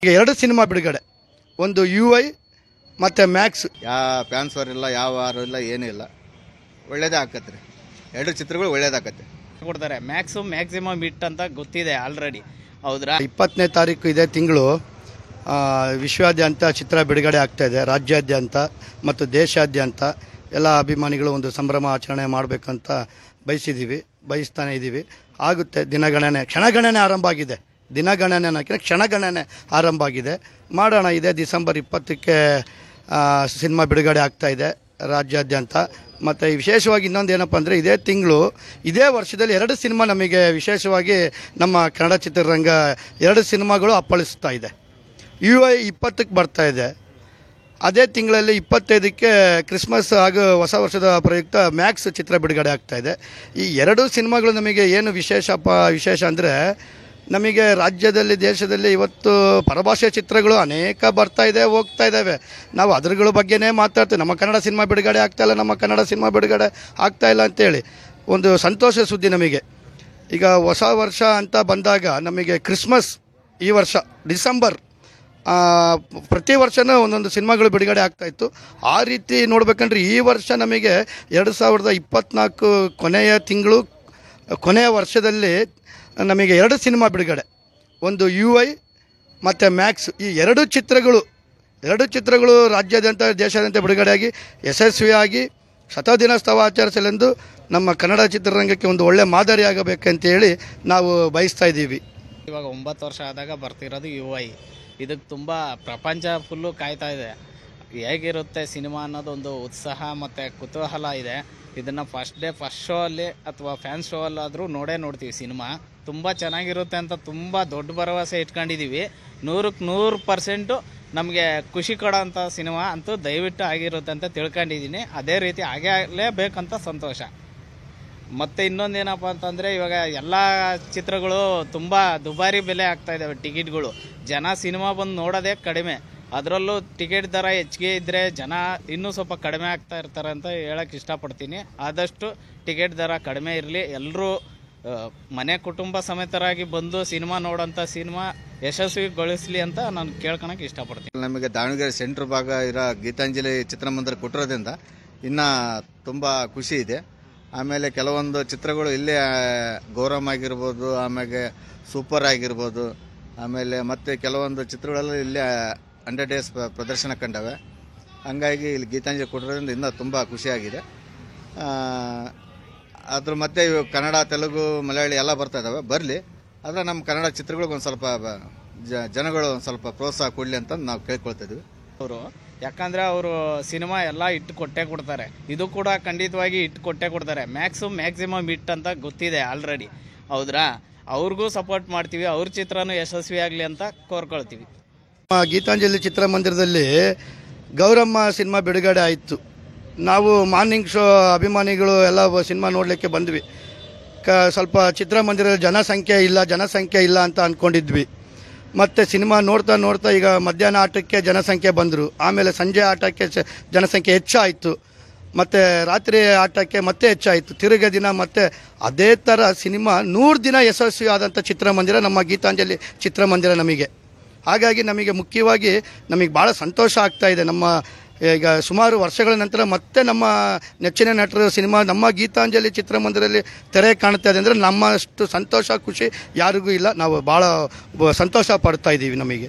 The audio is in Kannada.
ಈಗ ಎರಡು ಸಿನಿಮಾ ಬಿಡುಗಡೆ, ಒಂದು UI ಮತ್ತು ಮ್ಯಾಕ್ಸ್. ಯಾವ ಫ್ಯಾನ್ಸ್ ವಾರ್ ಇಲ್ಲ, ಯಾವ ವಾರ ಇಲ್ಲ, ಏನೂ ಇಲ್ಲ. ಒಳ್ಳೇದೇ ಆಕತ್ರಿ. ಎರಡು ಚಿತ್ರಗಳು ಒಳ್ಳೇದಾಕತ್ತೆ. ಕೊಡ್ತಾರೆ ಮ್ಯಾಕ್ಸು ಮ್ಯಾಕ್ಸಿಮಮ್ ಹಿಟ್ ಅಂತ ಗೊತ್ತಿದೆ ಆಲ್ರೆಡಿ. ಹೌದ್ರಾ? 20ನೇ ತಾರೀಕು ಇದೇ ತಿಂಗಳು ವಿಶ್ವಾದ್ಯಂತ ಚಿತ್ರ ಬಿಡುಗಡೆ ಆಗ್ತಾಯಿದೆ. ರಾಜ್ಯಾದ್ಯಂತ ಮತ್ತು ದೇಶಾದ್ಯಂತ ಎಲ್ಲ ಅಭಿಮಾನಿಗಳು ಒಂದು ಸಂಭ್ರಮ ಆಚರಣೆ ಮಾಡಬೇಕಂತ ಬಯಸ್ತಾನೆ ಇದ್ದೀವಿ. ಆಗುತ್ತೆ. ದಿನಗಣನೆ ಕ್ಷಣಗಣನೆ ಆರಂಭ ಆಗಿದೆ. ದಿನಗಣನೆ ಅನ್ನೋಕ್ಕಿಂತ ಕ್ಷಣಗಣನೆ ಆರಂಭ ಆಗಿದೆ. ಮಾಡೋಣ. ಇದೇ ಡಿಸೆಂಬರ್ 20ಕ್ಕೆ ಸಿನಿಮಾ ಬಿಡುಗಡೆ ಆಗ್ತಾಯಿದೆ ರಾಜ್ಯಾದ್ಯಂತ. ಮತ್ತು ವಿಶೇಷವಾಗಿ ಇನ್ನೊಂದು ಏನಪ್ಪ ಅಂದರೆ, ಇದೇ ತಿಂಗಳು ಇದೇ ವರ್ಷದಲ್ಲಿ 2 ಸಿನಿಮಾ ನಮಗೆ ವಿಶೇಷವಾಗಿ ನಮ್ಮ ಕನ್ನಡ ಚಿತ್ರರಂಗ 2 ಸಿನಿಮಾಗಳು ಅಪ್ಪಳಿಸ್ತಾ ಇದೆ. UI 20ಕ್ಕೆ ಬರ್ತಾಯಿದೆ. ಅದೇ ತಿಂಗಳಲ್ಲಿ 25ಕ್ಕೆ ಕ್ರಿಸ್ಮಸ್ ಹಾಗೂ ಹೊಸ ವರ್ಷದ ಪ್ರಯುಕ್ತ ಮ್ಯಾಕ್ಸ್ ಚಿತ್ರ ಬಿಡುಗಡೆ ಆಗ್ತಾಯಿದೆ. ಈ 2 ಸಿನಿಮಾಗಳು ನಮಗೆ ಏನು ವಿಶೇಷ ಅಂದರೆ, ನಮಗೆ ರಾಜ್ಯದಲ್ಲಿ ದೇಶದಲ್ಲಿ ಇವತ್ತು ಪರಭಾಷೆ ಚಿತ್ರಗಳು ಅನೇಕ ಹೋಗ್ತಾ ಇದ್ದಾವೆ. ನಾವು ಅದರಗಳ ಬಗ್ಗೆನೇ ಮಾತಾಡ್ತೀವಿ. ನಮ್ಮ ಕನ್ನಡ ಸಿನಿಮಾ ಬಿಡುಗಡೆ ಆಗ್ತಾಯಿಲ್ಲ ಅಂತೇಳಿ ಒಂದು ಸಂತೋಷ ಸುದ್ದಿ ನಮಗೆ. ಈಗ ಹೊಸ ವರ್ಷ ಅಂತ ಬಂದಾಗ ನಮಗೆ ಕ್ರಿಸ್ಮಸ್ ಈ ವರ್ಷ ಡಿಸೆಂಬರ್, ಪ್ರತಿ ವರ್ಷವೂ ಒಂದೊಂದು ಸಿನಿಮಾಗಳು ಬಿಡುಗಡೆ ಆಗ್ತಾಯಿತ್ತು. ಆ ರೀತಿ ನೋಡ್ಬೇಕಂದ್ರೆ ಈ ವರ್ಷ ನಮಗೆ 2024 ಕೊನೆಯ ತಿಂಗಳು, ಕೊನೆಯ ವರ್ಷದಲ್ಲಿ ನಮಗೆ 2 ಸಿನಿಮಾ ಬಿಡುಗಡೆ, ಒಂದು UI ಮತ್ತು ಮ್ಯಾಕ್ಸ್. ಈ 2 ಚಿತ್ರಗಳು ರಾಜ್ಯಾದ್ಯಂತ ದೇಶಾದ್ಯಂತ ಬಿಡುಗಡೆಯಾಗಿ ಯಶಸ್ವಿಯಾಗಿ ಶತದಿನೋತ್ಸವ ಆಚರಿಸಲೆಂದು ನಮ್ಮ ಕನ್ನಡ ಚಿತ್ರರಂಗಕ್ಕೆ ಒಂದು ಒಳ್ಳೆ ಮಾದರಿಯಾಗಬೇಕಂತೇಳಿ ನಾವು ಬಯಸ್ತಾ ಇದ್ದೀವಿ. ಇವಾಗ 9 ವರ್ಷ ಆದಾಗ ಬರ್ತಿರೋದು UI. ಇದಕ್ಕೆ ತುಂಬ ಪ್ರಪಂಚ ಫುಲ್ಲು ಕಾಯ್ತಾ ಇದೆ. ಹೇಗಿರುತ್ತೆ ಸಿನಿಮಾ ಅನ್ನೋದೊಂದು ಉತ್ಸಾಹ ಮತ್ತು ಕುತೂಹಲ ಇದೆ. ಇದನ್ನು ಫಸ್ಟ್ ಡೇ ಫಸ್ಟ್ ಶೋ ಅಲ್ಲಿ ಅಥವಾ ಫ್ಯಾನ್ಸ್ ಶೋ ಅಲ್ಲಾದರೂ ನೋಡ್ತೀವಿ. ಸಿನಿಮಾ ತುಂಬ ಚೆನ್ನಾಗಿರುತ್ತೆ ಅಂತ ತುಂಬ ದೊಡ್ಡ ಭರವಸೆ ಇಟ್ಕೊಂಡಿದ್ದೀವಿ. 100ಕ್ಕೆ 100% ನಮಗೆ ಖುಷಿ ಕೊಡೋಂಥ ಸಿನಿಮಾ ಅಂತೂ ದಯವಿಟ್ಟು ಆಗಿರುತ್ತೆ ಅಂತ ತಿಳ್ಕೊಂಡಿದ್ದೀನಿ. ಅದೇ ರೀತಿ ಆಗಲೇಬೇಕಂತ ಸಂತೋಷ. ಮತ್ತು ಇನ್ನೊಂದೇನಪ್ಪ ಅಂತಂದರೆ, ಇವಾಗ ಎಲ್ಲ ಚಿತ್ರಗಳು ತುಂಬ ದುಬಾರಿ ಬೆಲೆ ಆಗ್ತಾಯಿದ್ದಾವೆ ಟಿಕೆಟ್ಗಳು. ಜನ ಸಿನಿಮಾ ಬಂದು ನೋಡೋದೇ ಕಡಿಮೆ. ಅದರಲ್ಲೂ ಟಿಕೆಟ್ ದರ ಹೆಚ್ಚಿಗೆ ಇದ್ದರೆ ಜನ ಇನ್ನೂ ಸ್ವಲ್ಪ ಕಡಿಮೆ ಆಗ್ತಾ ಇರ್ತಾರೆ ಅಂತ ಹೇಳೋಕ್ಕೆ ಇಷ್ಟಪಡ್ತೀನಿ. ಆದಷ್ಟು ಟಿಕೆಟ್ ದರ ಕಡಿಮೆ ಇರಲಿ. ಎಲ್ಲರೂ ಮನೆ ಕುಟುಂಬ ಸಮೇತರಾಗಿ ಬಂದು ಸಿನಿಮಾ ನೋಡೋಂಥ ಸಿನಿಮಾ ಯಶಸ್ವಿಗೊಳಿಸಲಿ ಅಂತ ನಾನು ಕೇಳ್ಕೊಳಕ್ಕೆ ಇಷ್ಟಪಡ್ತೀನಿ. ನಮಗೆ ದಾವಣಗೆರೆ ಸೆಂಟ್ರ್ ಭಾಗ ಇರೋ ಗೀತಾಂಜಲಿ ಚಿತ್ರಮಂದಿರ ಕೊಟ್ಟಿರೋದ್ರಿಂದ ಇನ್ನೂ ತುಂಬ ಖುಷಿ ಇದೆ. ಆಮೇಲೆ ಕೆಲವೊಂದು ಚಿತ್ರಗಳು ಇಲ್ಲೇ ಗೌರಮ್ ಆಗಿರ್ಬೋದು, ಆಮೇಲೆ ಸೂಪರ್ ಆಗಿರ್ಬೋದು, ಆಮೇಲೆ ಮತ್ತು ಕೆಲವೊಂದು ಚಿತ್ರಗಳೆಲ್ಲ ಇಲ್ಲೇ 100 ಡೇಸ್ ಪ್ರದರ್ಶನ ಕಂಡವೆ. ಹಂಗಾಗಿ ಇಲ್ಲಿ ಗೀತಾಂಜಲಿ ಕೊಟ್ಟಿರೋದ್ರಿಂದ ಇನ್ನೂ ತುಂಬ ಖುಷಿಯಾಗಿದೆ. ಅದ್ರ ಮಧ್ಯೆ ಇವು ಕನ್ನಡ, ತೆಲುಗು, ಮಲಯಾಳಿ ಎಲ್ಲ ಬರ್ತಾ ಇದ್ದಾವೆ. ಬರಲಿ. ಆದರೆ ನಮ್ಮ ಕನ್ನಡ ಚಿತ್ರಗಳಿಗೆ ಒಂದು ಸ್ವಲ್ಪ ಜನಗಳು ಒಂದು ಸ್ವಲ್ಪ ಪ್ರೋತ್ಸಾಹ ಕೊಡಲಿ ಅಂತ ನಾವು ಕೇಳ್ಕೊಳ್ತಾ ಇದ್ದೀವಿ. ಯಾಕಂದರೆ ಅವರು ಸಿನಿಮಾ ಎಲ್ಲ ಇಟ್ಟು ಕೊಟ್ಟೇ ಕೊಡ್ತಾರೆ. ಇದು ಕೂಡ ಖಂಡಿತವಾಗಿ ಇಟ್ಟು ಕೊಟ್ಟೇ ಕೊಡ್ತಾರೆ. ಮ್ಯಾಕ್ಸು ಮ್ಯಾಕ್ಸಿಮಮ್ ಹಿಟ್ ಅಂತ ಗೊತ್ತಿದೆ ಆಲ್ರೆಡಿ. ಹೌದ್ರಾ? ಅವ್ರಿಗೂ ಸಪೋರ್ಟ್ ಮಾಡ್ತೀವಿ. ಅವ್ರ ಚಿತ್ರನೂ ಯಶಸ್ವಿ ಆಗಲಿ ಅಂತ ಕೋರ್ಕೊಳ್ತೀವಿ. ಗೀತಾಂಜಲಿ ಚಿತ್ರಮಂದಿರದಲ್ಲಿ ಗೌರಮ್ಮ ಸಿನಿಮಾ ಬಿಡುಗಡೆ ಆಯಿತು. ನಾವು ಮಾರ್ನಿಂಗ್ ಶೋ ಅಭಿಮಾನಿಗಳು ಎಲ್ಲ ಸಿನಿಮಾ ನೋಡಲಿಕ್ಕೆ ಬಂದ್ವಿ. ಸ್ವಲ್ಪ ಚಿತ್ರಮಂದಿರದಲ್ಲಿ ಜನಸಂಖ್ಯೆ ಇಲ್ಲ ಅಂತ ಅಂದ್ಕೊಂಡಿದ್ವಿ. ಮತ್ತು ಸಿನಿಮಾ ನೋಡ್ತಾ ಈಗ ಮಧ್ಯಾಹ್ನ ಆಟಕ್ಕೆ ಜನಸಂಖ್ಯೆ ಬಂದರು. ಆಮೇಲೆ ಸಂಜೆ ಆಟಕ್ಕೆ ಜನಸಂಖ್ಯೆ ಹೆಚ್ಚಾಯಿತು. ಮತ್ತು ರಾತ್ರಿ ಆಟಕ್ಕೆ ಮತ್ತೆ ಹೆಚ್ಚಾಯಿತು. ತಿರುಗ ದಿನ ಮತ್ತೆ ಅದೇ ಥರ ಸಿನಿಮಾ 100 ದಿನ ಯಶಸ್ವಿ ಆದಂಥ ಚಿತ್ರಮಂದಿರ ನಮ್ಮ ಗೀತಾಂಜಲಿ ಚಿತ್ರಮಂದಿರ ನಮಗೆ. ಹಾಗಾಗಿ ನಮಗೆ ಮುಖ್ಯವಾಗಿ ಭಾಳ ಸಂತೋಷ ಆಗ್ತಾಯಿದೆ. ನಮ್ಮ ಈಗ ಸುಮಾರು ವರ್ಷಗಳ ನಂತರ ಮತ್ತೆ ನಮ್ಮ ನೆಚ್ಚಿನ ನಟರ ಸಿನಿಮಾ ನಮ್ಮ ಗೀತಾಂಜಲಿ ಚಿತ್ರಮಂದಿರದಲ್ಲಿ ತೆರೆ ಕಾಣ್ತಾ ಇದೆ ಅಂದರೆ ನಮ್ಮಷ್ಟು ಸಂತೋಷ ಖುಷಿ ಯಾರಿಗೂ ಇಲ್ಲ. ನಾವು ಭಾಳ ಸಂತೋಷ ಪಡ್ತಾ ಇದ್ದೀವಿ. ನಮಗೆ